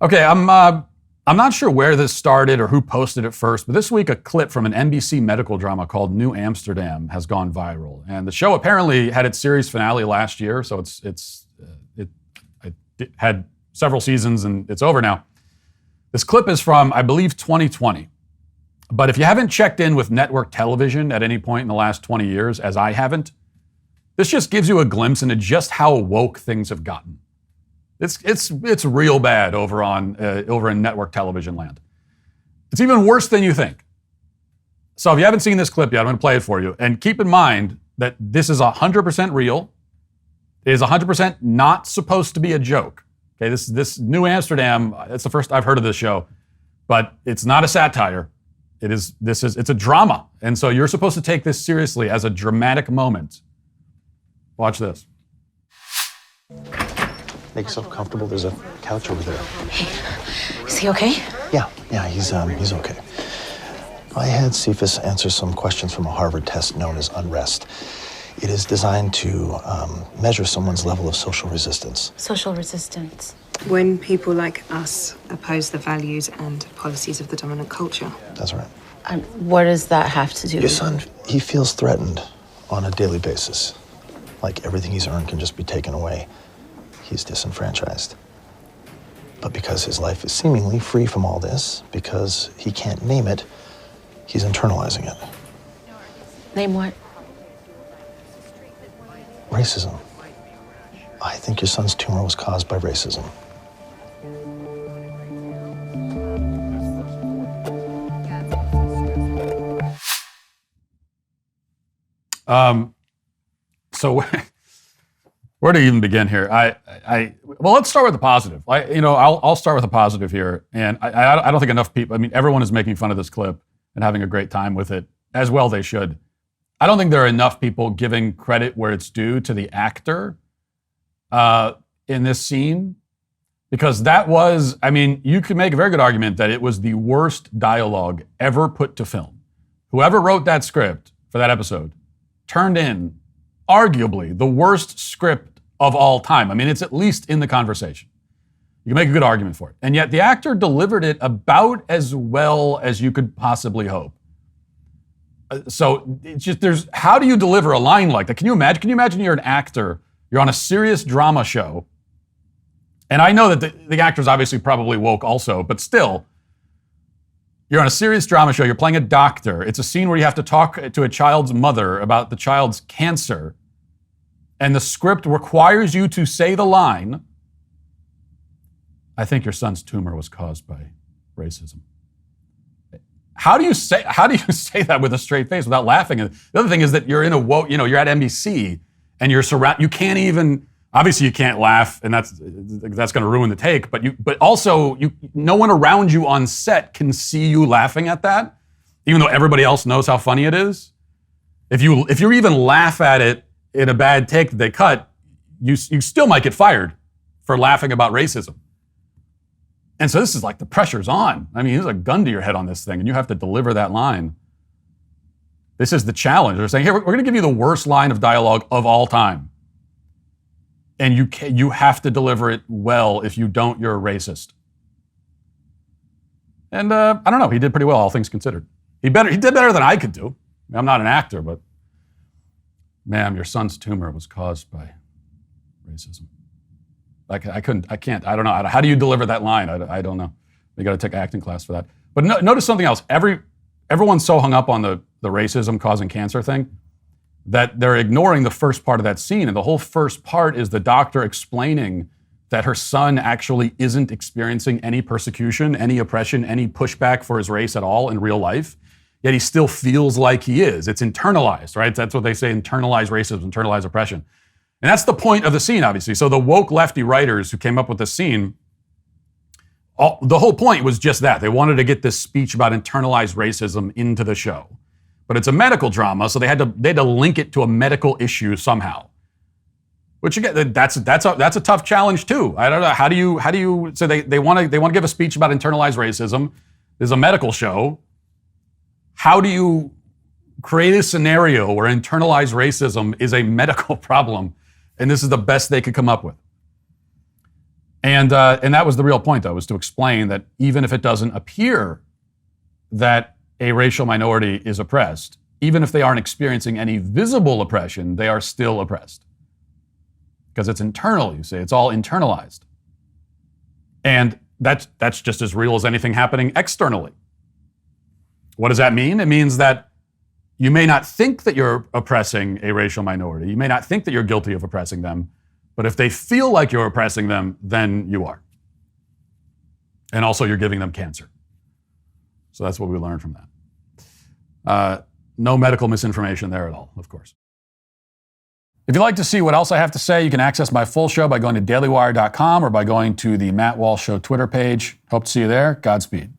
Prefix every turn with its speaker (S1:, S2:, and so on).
S1: Okay, I'm not sure where this started or who posted it first, but this week a clip from an NBC medical drama called New Amsterdam has gone viral, and the show apparently had its series finale last year, so it had several seasons and it's over now. This clip is from, I believe, 2020. But if you haven't checked in with network television at any point in the last 20 years, as I haven't, this just gives you a glimpse into just how woke things have gotten. It's real bad over in network television land. It's even worse than you think. So if you haven't seen this clip yet, I'm going to play it for you. And keep in mind that this is 100% real. It is 100% not supposed to be a joke. Okay, this New Amsterdam, it's the first I've heard of this show, but it's not a satire. It's a drama. And so you're supposed to take this seriously as a dramatic moment. Watch this.
S2: Make yourself comfortable. There's a couch over there.
S3: Hey, is he okay?
S2: Yeah, he's okay. I had Cephas answer some questions from a Harvard test known as unrest. It is designed to measure someone's level of social resistance.
S3: Social resistance.
S4: When people like us oppose the values and policies of the dominant culture.
S2: That's right.
S3: What does that have to do
S2: Your son, he feels threatened on a daily basis. Like everything he's earned can just be taken away. He's disenfranchised. But because his life is seemingly free from all this, because he can't name it, he's internalizing it.
S3: Name what?
S2: Racism. I think your son's tumor was caused by racism.
S1: So where to even begin here? Well, let's start with the positive. I'll start with a positive here, and I don't think enough people. I mean, everyone is making fun of this clip and having a great time with it, as well they should. I don't think there are enough people giving credit where it's due to the actor in this scene, because that was, I mean, you could make a very good argument that it was the worst dialogue ever put to film. Whoever wrote that script for that episode turned in arguably the worst script of all time. I mean, it's at least in the conversation. You can make a good argument for it. And yet the actor delivered it about as well as you could possibly hope. So it's just, how do you deliver a line like that? Can you imagine you're an actor, you're on a serious drama show, and I know that the actor's obviously probably woke also, but still, you're on a serious drama show, you're playing a doctor, it's a scene where you have to talk to a child's mother about the child's cancer, and the script requires you to say the line, I think your son's tumor was caused by racism. How do you say that with a straight face without laughing? And the other thing is that you're in you're at NBC and you can't even, obviously you can't laugh, and that's going to ruin the take, but also no one around you on set can see you laughing at that, even though everybody else knows how funny it is. If you even laugh at it in a bad take that they cut, you still might get fired for laughing about racism. And so this is like the pressure's on. I mean, there's a gun to your head on this thing, and you have to deliver that line. This is the challenge. They're saying, here, we're going to give you the worst line of dialogue of all time. And you have to deliver it well. If you don't, you're a racist. And I don't know, he did pretty well, all things considered. He did better than I could do. I'm not an actor, but ma'am, your son's tumor was caused by racism. I can't, I don't know. How do you deliver that line? I don't know. You got to take an acting class for that. But notice something else. Everyone's so hung up on the racism causing cancer thing that they're ignoring the first part of that scene. And the whole first part is the doctor explaining that her son actually isn't experiencing any persecution, any oppression, any pushback for his race at all in real life. Yet he still feels like he is. It's internalized, right? That's what they say, internalized racism, internalized oppression. And that's the point of the scene, obviously. So the woke lefty writers who came up with this scene, the whole point was just that. They wanted to get this speech about internalized racism into the show. But it's a medical drama, so they had to link it to a medical issue somehow. Which again, that's a tough challenge too. I don't know. How do you so they want to give a speech about internalized racism. There's a medical show. How do you create a scenario where internalized racism is a medical problem? And this is the best they could come up with. And that was the real point, though, was to explain that even if it doesn't appear that a racial minority is oppressed, even if they aren't experiencing any visible oppression, they are still oppressed. Because it's internal, you see. It's all internalized. And that's just as real as anything happening externally. What does that mean? It means that you may not think that you're oppressing a racial minority. You may not think that you're guilty of oppressing them. But if they feel like you're oppressing them, then you are. And also you're giving them cancer. So that's what we learned from that. No medical misinformation there at all, of course. If you'd like to see what else I have to say, you can access my full show by going to dailywire.com or by going to the Matt Walsh Show Twitter page. Hope to see you there. Godspeed.